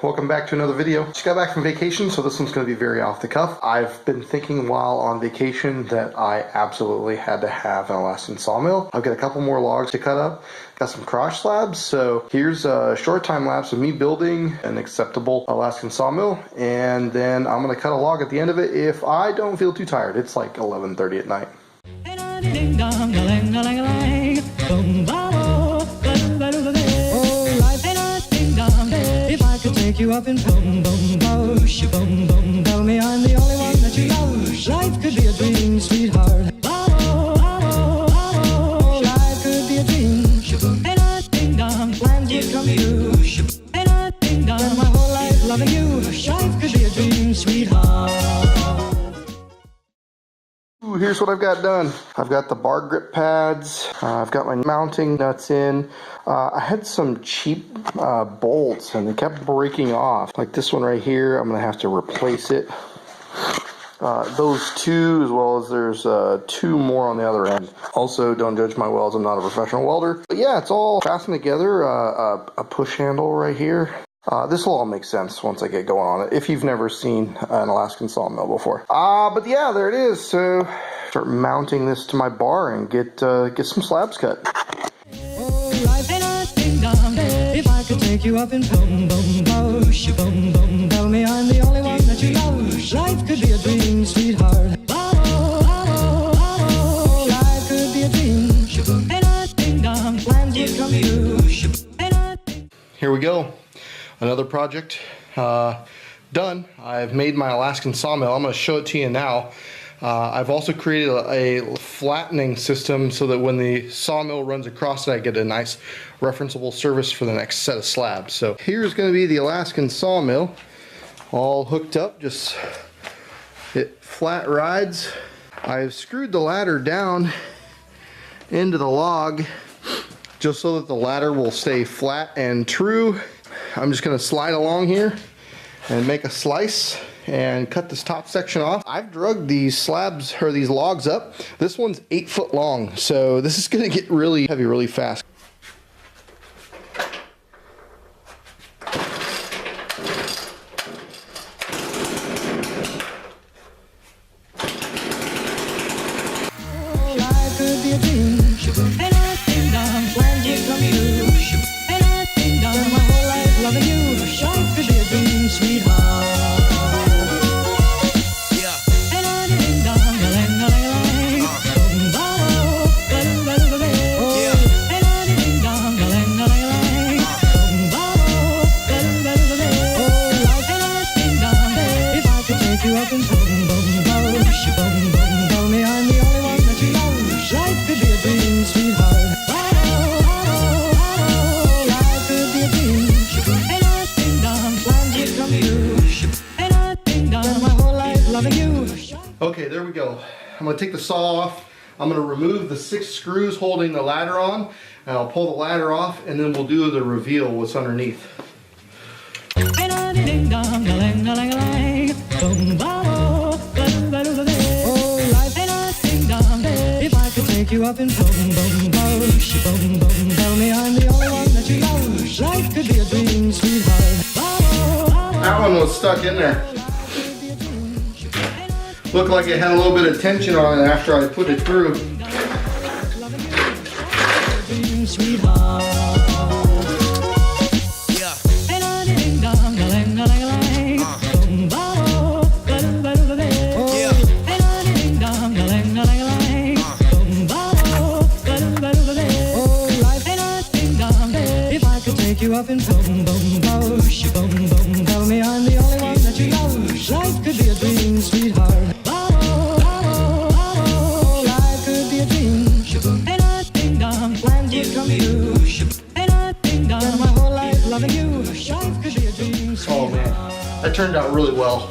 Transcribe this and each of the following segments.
welcome back to another video. Just got back from vacation, so this one's going to be very off the cuff. I've been thinking while on vacation that I absolutely had to have an Alaskan sawmill. I've got a couple more logs to cut up, got some crotch slabs, so here's a short time lapse of me building an acceptable Alaskan sawmill, and then I'm going to cut a log at the end of it if I don't feel too tired. It's like 11:30 at night. If I could take you up in boom, boom, boom, boom, tell me I'm the only one that you love. Life could be a dream, sweetheart. Life could be a dream. Plans would come true. Spend my whole life loving you. Life could be a dream, sweetheart. Here's what I've got done. I've got the bar grip pads. I've got my mounting nuts in. I had some cheap bolts and they kept breaking off. Like this one right here, I'm gonna have to replace it. Those two, as well as there's two more on the other end. Also, don't judge my welds, I'm not a professional welder. But yeah, it's all fastened together. A push handle right here. This will all make sense once I get going on it, if you've never seen an Alaskan sawmill before. But yeah, there it is. So start mounting this to my bar and get some slabs cut. If I could take you up in boom, boom, boom, tell me I'm the only one that you love. Life could be a dream, sweetheart. Life could be a dream. Plans would come true. Here we go. Another project done. I've made my Alaskan sawmill. I'm going to show it to you now. I've also created a flattening system so that when the sawmill runs across it, I get a nice referenceable surface for the next set of slabs. So here's going to be the Alaskan sawmill, all hooked up. Just it flat rides. I've screwed the ladder down into the log just so that the ladder will stay flat and true. I'm just going to slide along here and make a slice and cut this top section off. I've drugged these slabs, or these logs up. This one's 8 foot long, so this is going to get really heavy really fast. Life could be a dream. Plans would come true. Spend my whole life loving you. Life could be a dream, sweetheart. Okay, there we go. I'm going to take the saw off. I'm going to remove the 6 screws holding the ladder on, and I'll pull the ladder off, and then we'll do the reveal what's underneath. If I could take you up in boom, boom, boom, tell me I'm the only one that you love. Life could be a dream, sweetheart. That one was stuck in there. Looked like it had a little bit of tension on it after I put it through. If I could take you up in boom, boom, boom, tell me I'm the only one that you love. Life could be a dream, sweetheart. Life could be a dream. Plans would come true. Spend my whole life loving you. Life could be a dream, sweetheart. Oh man, that turned out really well.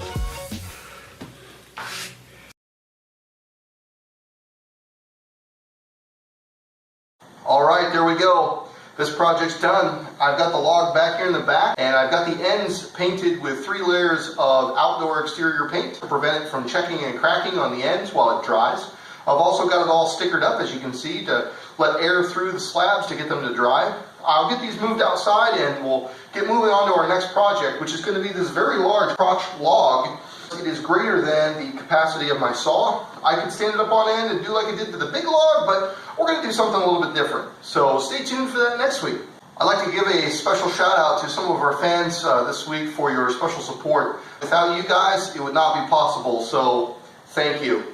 Alright, there we go. This project's done. I've got the log back here in the back, and I've got the ends painted with 3 layers of outdoor exterior paint to prevent it from checking and cracking on the ends while it dries. I've also got it all stickered up, as you can see, to let air through the slabs to get them to dry. I'll get these moved outside and we'll get moving on to our next project, which is going to be this very large crotch log. It is greater than the capacity of my saw. I could stand it up on end and do like I did to the big log, but we're going to do something a little bit different. So stay tuned for that next week. I'd like to give a special shout out to some of our fans this week for your special support. Without you guys, it would not be possible, so thank you.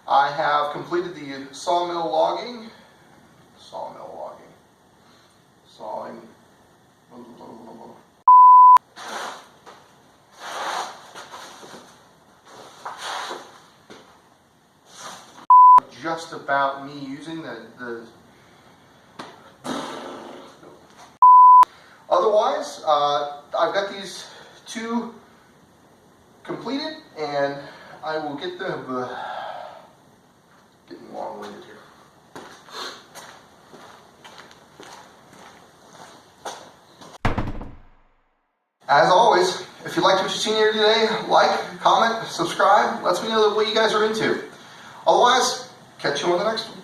I have completed the sawmill logging. Sawing. Just about me using the otherwise, I've got these two completed, and I will get them getting long-winded here. As always, if you liked what you've seen here today, like, comment, subscribe, lets me know what you guys are into. Otherwise, catch you on the next one.